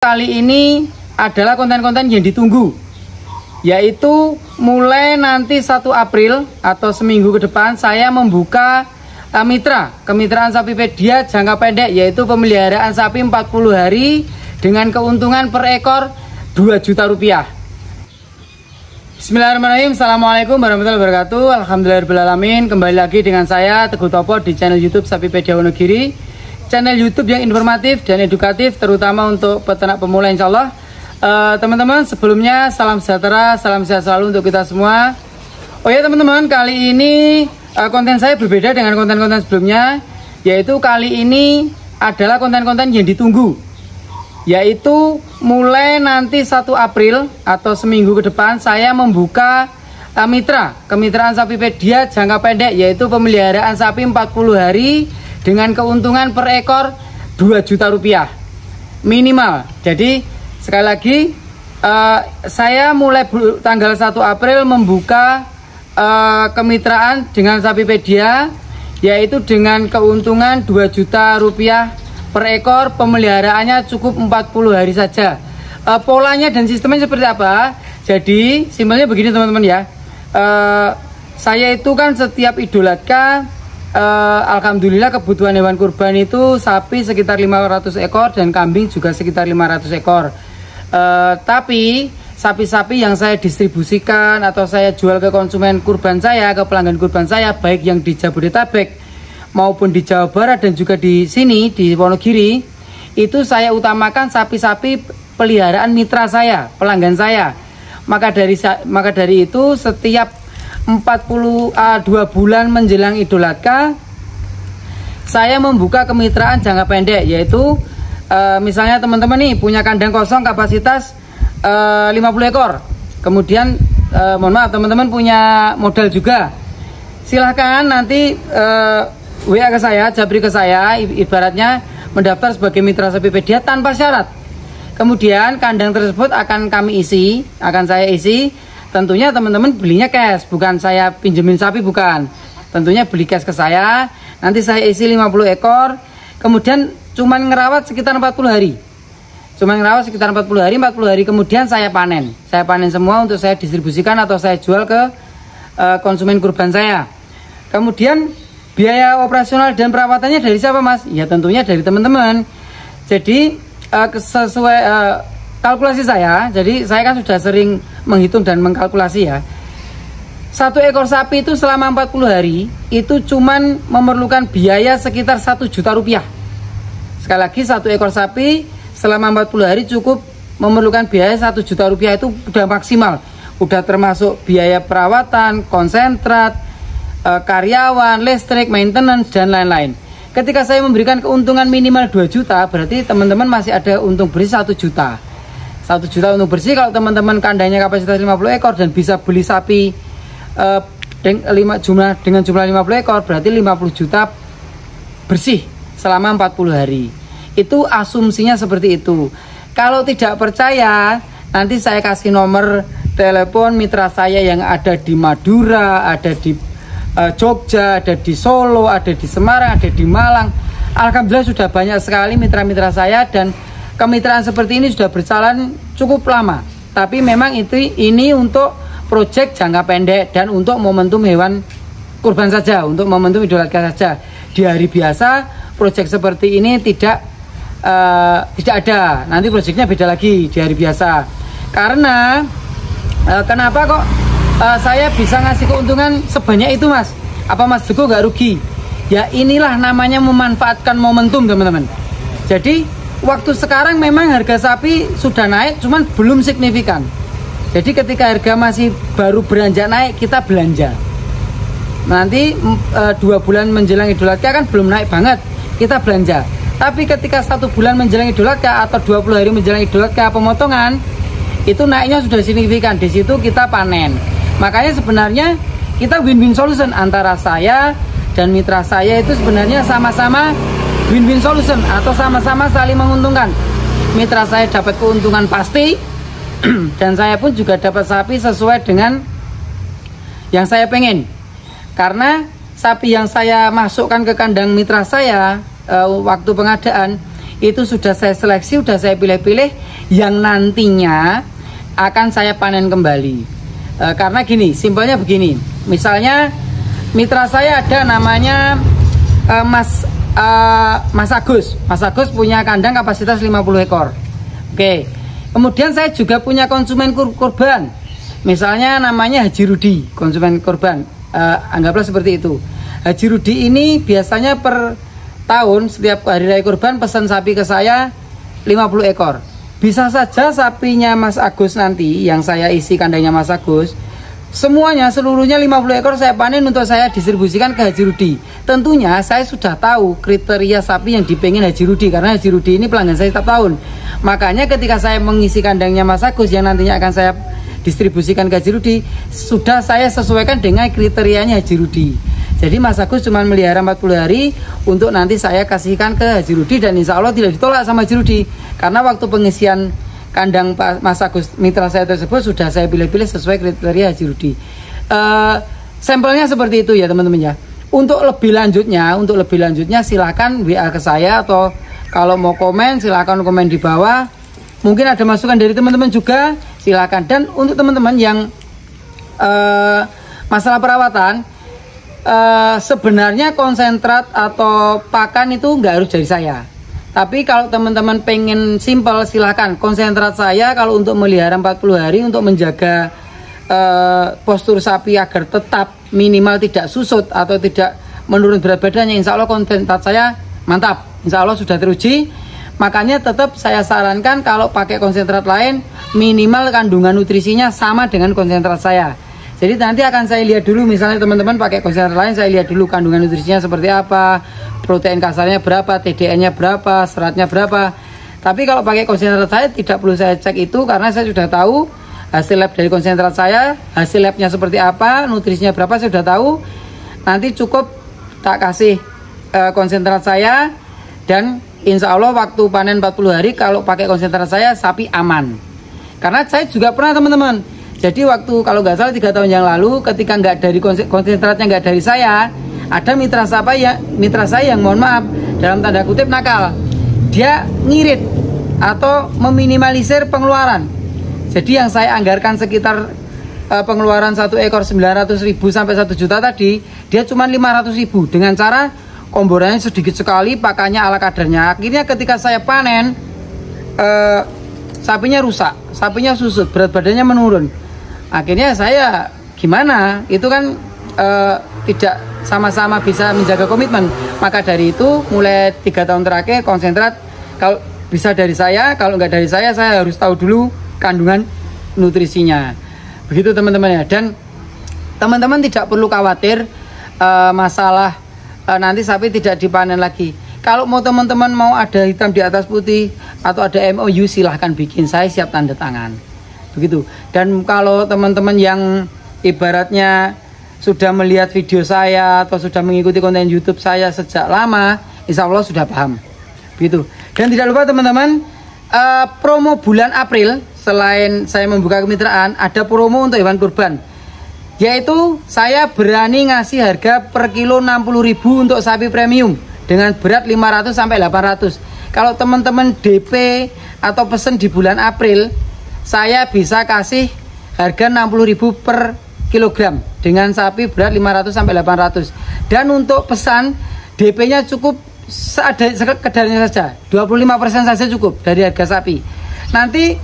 Kali ini adalah konten-konten yang ditunggu, yaitu mulai nanti 1 April atau seminggu ke depan saya membuka kemitraan Sapipedia jangka pendek, yaitu pemeliharaan sapi 40 hari dengan keuntungan per ekor 2 juta rupiah. Bismillahirrahmanirrahim. Assalamualaikum warahmatullahi wabarakatuh. Alhamdulillahirrahmanirrahim. Kembali lagi dengan saya Teguh Topo di channel YouTube Sapipedia Wonogiri, channel YouTube yang informatif dan edukatif, terutama untuk peternak pemula, insya Allah. Teman-teman, sebelumnya salam sejahtera, salam sehat selalu untuk kita semua. Oh ya teman-teman, kali ini konten saya berbeda dengan konten-konten sebelumnya, yaitu kali ini adalah konten-konten yang ditunggu, yaitu mulai nanti 1 April atau seminggu ke depan saya membuka kemitraan Sapipedia jangka pendek, yaitu pemeliharaan sapi 40 hari dengan keuntungan per ekor 2 juta rupiah minimal. Jadi sekali lagi, saya mulai tanggal 1 April membuka kemitraan dengan Sapipedia, yaitu dengan keuntungan 2 juta rupiah per ekor. Pemeliharaannya cukup 40 hari saja. Polanya dan sistemnya seperti apa? Jadi simpelnya begini teman-teman ya. Saya itu kan setiap Idul Adha, alhamdulillah kebutuhan hewan kurban itu sapi sekitar 500 ekor dan kambing juga sekitar 500 ekor. Tapi sapi-sapi yang saya distribusikan atau saya jual ke konsumen kurban saya, ke pelanggan kurban saya, baik yang di Jabodetabek maupun di Jawa Barat dan juga di sini di Wonogiri, itu saya utamakan sapi-sapi peliharaan mitra saya, pelanggan saya. Maka dari itu setiap 2 bulan menjelang Idul Adha saya membuka kemitraan jangka pendek, yaitu misalnya teman-teman nih punya kandang kosong kapasitas 50 ekor, kemudian mohon maaf teman-teman punya modal juga, silahkan nanti WA ke saya, japri ke saya, ibaratnya mendaftar sebagai mitra Sapipedia tanpa syarat. Kemudian kandang tersebut akan saya isi. Tentunya teman-teman belinya cash, bukan saya pinjemin sapi, bukan. Tentunya beli cash ke saya, nanti saya isi 50 ekor, kemudian cuman ngerawat sekitar 40 hari. 40 hari kemudian saya panen. Saya panen semua untuk saya distribusikan atau saya jual ke konsumen kurban saya. Kemudian biaya operasional dan perawatannya dari siapa, Mas? Ya tentunya dari teman-teman. Jadi sesuai kalkulasi saya, jadi saya kan sudah sering menghitung dan mengkalkulasi ya. 1 ekor sapi itu selama 40 hari itu cuman memerlukan biaya sekitar 1 juta rupiah. Sekali lagi, 1 ekor sapi selama 40 hari cukup memerlukan biaya 1 juta rupiah. Itu udah maksimal, udah termasuk biaya perawatan, konsentrat, karyawan, listrik, maintenance dan lain-lain. Ketika saya memberikan keuntungan minimal 2 juta, berarti teman-teman masih ada untung bersih 1 juta. 1 juta untung bersih. Kalau teman-teman kandangnya kapasitas 50 ekor dan bisa beli sapi dengan jumlah 50 ekor, berarti 50 juta bersih selama 40 hari. Itu asumsinya seperti itu. Kalau tidak percaya, nanti saya kasih nomor telepon mitra saya yang ada di Madura, ada di Jogja, ada di Solo, ada di Semarang, ada di Malang. Alhamdulillah sudah banyak sekali mitra-mitra saya, dan kemitraan seperti ini sudah berjalan cukup lama. Tapi memang ini untuk proyek jangka pendek dan untuk momentum hewan kurban saja, untuk momentum Idul Adha saja. Di hari biasa proyek seperti ini tidak ada. Nanti proyeknya beda lagi di hari biasa. Karena kenapa kok saya bisa ngasih keuntungan sebanyak itu, Mas? Apa Mas Joko nggak rugi? Ya inilah namanya memanfaatkan momentum, teman-teman. Jadi waktu sekarang memang harga sapi sudah naik, cuman belum signifikan. Jadi ketika harga masih baru beranjak naik, kita belanja. Nanti 2 bulan menjelang Idul Adha kan belum naik banget, kita belanja. Tapi ketika 1 bulan menjelang Idul Adha atau 20 hari menjelang Idul Adha pemotongan, itu naiknya sudah signifikan. Di situ kita panen. Makanya sebenarnya kita win-win solution antara saya dan mitra saya, itu sebenarnya sama-sama win-win solution atau sama-sama saling menguntungkan. Mitra saya dapat keuntungan pasti dan saya pun juga dapat sapi sesuai dengan yang saya pengen. Karena sapi yang saya masukkan ke kandang mitra saya waktu pengadaan itu sudah saya seleksi, sudah saya pilih-pilih yang nantinya akan saya panen kembali. Karena gini, simpelnya begini. Misalnya mitra saya ada namanya Mas Agus. Mas Agus punya kandang kapasitas 50 ekor. Oke. Kemudian saya juga punya konsumen kurban. Misalnya namanya Haji Rudi, konsumen kurban. Anggaplah seperti itu. Haji Rudi ini biasanya per tahun setiap hari raya kurban pesan sapi ke saya 50 ekor. Bisa saja sapinya Mas Agus nanti yang saya isi kandangnya Mas Agus, semuanya seluruhnya 50 ekor saya panen untuk saya distribusikan ke Haji Rudi. Tentunya saya sudah tahu kriteria sapi yang dipengen Haji Rudi, karena Haji Rudi ini pelanggan saya setiap tahun. Makanya ketika saya mengisi kandangnya Mas Agus yang nantinya akan saya distribusikan ke Haji Rudi, sudah saya sesuaikan dengan kriterianya Haji Rudi. Jadi Mas Agus cuma melihara 40 hari untuk nanti saya kasihkan ke Haji Rudi, dan insya Allah tidak ditolak sama Haji Rudi. Karena waktu pengisian kandang Mas Agus mitra saya tersebut sudah saya pilih-pilih sesuai kriteria Haji Rudi. Sampelnya seperti itu ya teman-teman ya. Untuk lebih lanjutnya silahkan WA ke saya, atau kalau mau komen silahkan komen di bawah. Mungkin ada masukan dari teman-teman juga, silahkan. Dan untuk teman-teman yang masalah perawatan, sebenarnya konsentrat atau pakan itu nggak harus dari saya. Tapi kalau teman-teman pengen simple, silahkan. Konsentrat saya kalau untuk melihara 40 hari untuk menjaga postur sapi agar tetap minimal tidak susut atau tidak menurun berat badannya, insya Allah konsentrat saya mantap, insya Allah sudah teruji. Makanya tetap saya sarankan kalau pakai konsentrat lain minimal kandungan nutrisinya sama dengan konsentrat saya. Jadi nanti akan saya lihat dulu, misalnya teman-teman pakai konsentrat lain, saya lihat dulu kandungan nutrisinya seperti apa, protein kasarnya berapa, TDN-nya berapa, seratnya berapa. Tapi kalau pakai konsentrat saya tidak perlu saya cek itu, karena saya sudah tahu hasil lab dari konsentrat saya, hasil labnya seperti apa, nutrisinya berapa, saya sudah tahu. Nanti cukup tak kasih konsentrat saya, dan insya Allah waktu panen 40 hari kalau pakai konsentrat saya sapi aman. Karena saya juga pernah teman-teman, jadi waktu kalau nggak salah 3 tahun yang lalu, ketika nggak dari konsentratnya nggak dari saya, ada mitra saya yang mohon maaf dalam tanda kutip nakal, dia ngirit atau meminimalisir pengeluaran. Jadi yang saya anggarkan sekitar pengeluaran 1 ekor 900.000 sampai 1 juta tadi, dia cuma 500.000 dengan cara komborannya sedikit sekali, pakannya ala kadarnya. Akhirnya ketika saya panen, sapinya rusak, sapinya susut, berat badannya menurun. Akhirnya saya gimana? Itu kan tidak sama-sama bisa menjaga komitmen. Maka dari itu mulai 3 tahun terakhir konsentrat kalau bisa dari saya, kalau nggak dari saya harus tahu dulu kandungan nutrisinya. Begitu teman-teman ya. Dan teman-teman tidak perlu khawatir masalah nanti sapi tidak dipanen lagi. Kalau mau teman-teman mau ada hitam di atas putih atau ada MOU, silahkan bikin, saya siap tanda tangan. Begitu. Dan kalau teman-teman yang ibaratnya sudah melihat video saya atau sudah mengikuti konten YouTube saya sejak lama, insya Allah sudah paham. Begitu. Dan tidak lupa teman-teman, promo bulan April, selain saya membuka kemitraan, ada promo untuk hewan kurban. Yaitu saya berani ngasih harga per kilo 60.000 untuk sapi premium dengan berat 500 sampai 800. Kalau teman-teman DP atau pesen di bulan April, saya bisa kasih harga 60.000 per kilogram dengan sapi berat 500 sampai 800. Dan untuk pesan DP-nya cukup sekedarnya saja, 25% saja cukup dari harga sapi. Nanti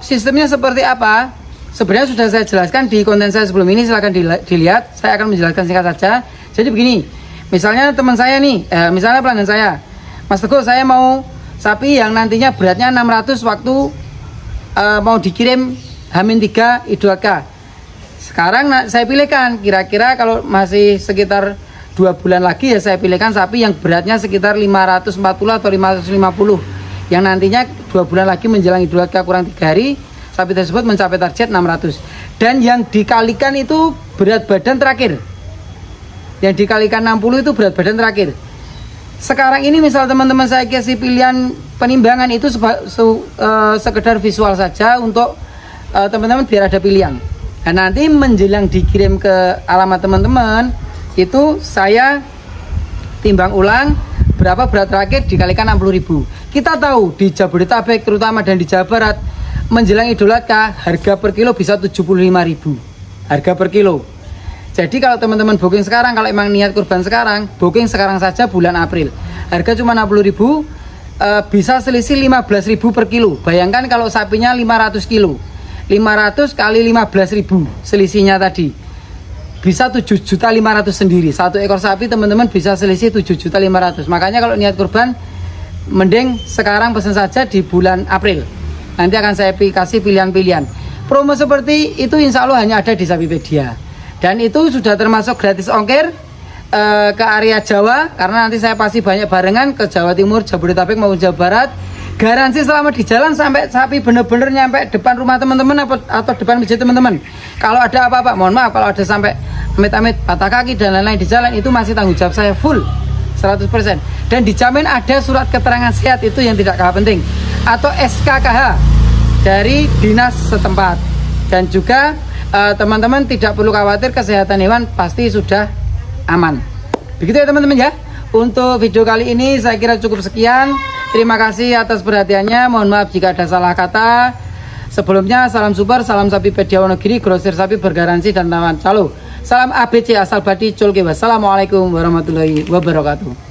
sistemnya seperti apa? Sebenarnya sudah saya jelaskan di konten saya sebelum ini, silahkan dilihat. Saya akan menjelaskan singkat saja. Jadi begini, misalnya teman saya nih, misalnya pelanggan saya, Mas Teguh, saya mau sapi yang nantinya beratnya 600 waktu mau dikirim H-3 Idul Adha. Sekarang saya pilihkan, kira-kira kalau masih sekitar 2 bulan lagi ya saya pilihkan sapi yang beratnya sekitar 540 atau 550, yang nantinya 2 bulan lagi menjelang Idul Adha kurang 3 hari, sapi tersebut mencapai target 600. Dan yang dikalikan itu berat badan terakhir, yang dikalikan 60 itu berat badan terakhir. Sekarang ini misal teman-teman saya kasih pilihan penimbangan itu sekedar visual saja untuk teman-teman biar ada pilihan. Dan nanti menjelang dikirim ke alamat teman-teman, itu saya timbang ulang berapa berat terakhir dikalikan 60.000. Kita tahu di Jabodetabek terutama dan di Jawa Barat menjelang Idul Adha harga per kilo bisa 75.000 harga per kilo. Jadi kalau teman-teman booking sekarang, kalau emang niat kurban sekarang, booking sekarang saja bulan April, harga cuma 60.000, bisa selisih 15.000 per kilo. Bayangkan kalau sapinya 500 kilo, 500 kali 15.000 selisihnya tadi bisa 7.500.000 sendiri. Satu ekor sapi teman-teman bisa selisih 7.500.000. Makanya kalau niat kurban mending sekarang pesan saja di bulan April. Nanti akan saya kasih pilihan-pilihan. Promo seperti itu insya Allah hanya ada di Sapipedia. Dan itu sudah termasuk gratis ongkir ke area Jawa. Karena nanti saya pasti banyak barengan ke Jawa Timur, Jabodetabek maupun Jawa Barat. Garansi selama di jalan sampai sapi bener-bener nyampe depan rumah teman-teman atau depan masjid teman-teman. Kalau ada apa-apa, mohon maaf, kalau ada sampai amit-amit patah kaki dan lain-lain di jalan, itu masih tanggung jawab saya full 100%. Dan dijamin ada surat keterangan sehat, itu yang tidak kalah penting, atau SKKH dari dinas setempat. Dan juga teman-teman tidak perlu khawatir, kesehatan hewan pasti sudah aman. Begitu ya teman-teman ya. Untuk video kali ini saya kira cukup sekian. Terima kasih atas perhatiannya. Mohon maaf jika ada salah kata. Sebelumnya salam super, salam Sapipedia Wonogiri, grosir sapi bergaransi dan taman calo. Salam ABC asal Badi Culke. Wassalamualaikum warahmatullahi wabarakatuh.